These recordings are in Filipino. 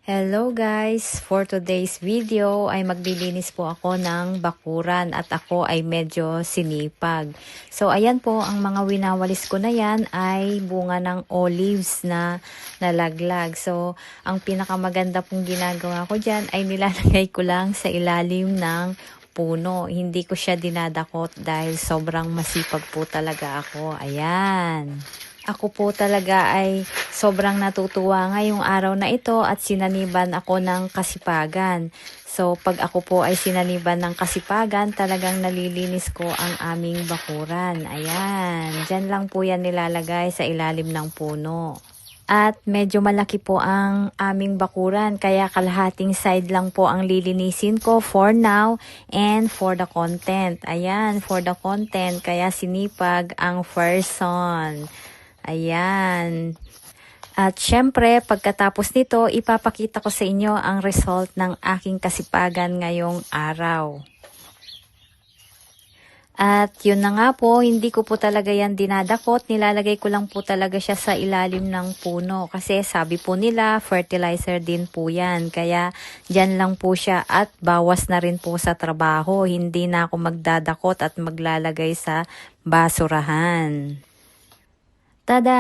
Hello guys! For today's video ay maglilinis po ako ng bakuran at ako ay medyo sinipag. So ayan po, ang mga winawalis ko na yan ay bunga ng olives na nalaglag. So ang pinakamaganda pong ginagawa ko dyan ay nilalagay ko lang sa ilalim ng puno. Hindi ko siya dinadakot dahil sobrang masipag po talaga ako. Ayan. Ako po talaga ay sobrang natutuwa ngayong araw na ito at sinaniban ako ng kasipagan. So pag ako po ay sinaniban ng kasipagan, talagang nalilinis ko ang aming bakuran. Ayan, dyan lang po yan nilalagay sa ilalim ng puno. At medyo malaki po ang aming bakuran, kaya kalahating side lang po ang lilinisin ko for now and for the content. Ayan, for the content, kaya sinipag ang person. Ayan. At syempre, pagkatapos nito, ipapakita ko sa inyo ang result ng aking kasipagan ngayong araw. At yun na nga po, hindi ko po talaga yan dinadakot. Nilalagay ko lang po talaga siya sa ilalim ng puno. Kasi sabi po nila, fertilizer din po yan. Kaya dyan lang po siya at bawas na rin po sa trabaho. Hindi na ako magdadakot at maglalagay sa basurahan. Tada!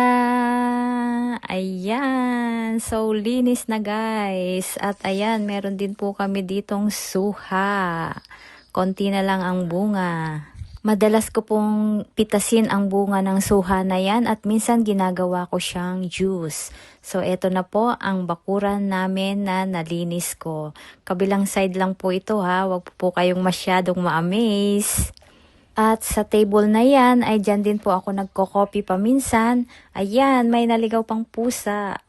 Ayan! So, linis na guys. At ayan, meron din po kami ditong suha. Konti na lang ang bunga. Madalas ko pong pitasin ang bunga ng suha na yan at minsan ginagawa ko siyang juice. So, eto na po ang bakuran namin na nalinis ko. Kabilang side lang po ito ha. Huwag po kayong masyadong ma-amaze. At sa table na yan, ay dyan din po ako nagko-copy paminsan. Ayan, may naligaw pang pusa.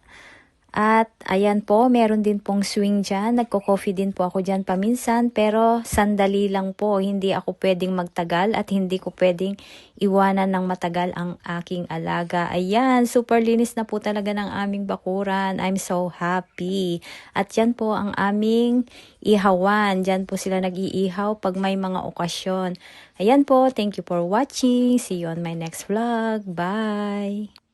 At ayan po, meron din pong swing dyan. Nagko-coffee din po ako dyan paminsan. Pero sandali lang po, hindi ako pwedeng magtagal at hindi ko pwedeng iwanan ng matagal ang aking alaga. Ayan, super linis na po talaga ng aming bakuran. I'm so happy. At yan po ang aming ihawan. Dyan po sila nag-iihaw pag may mga okasyon. Ayan po, thank you for watching. See you on my next vlog. Bye!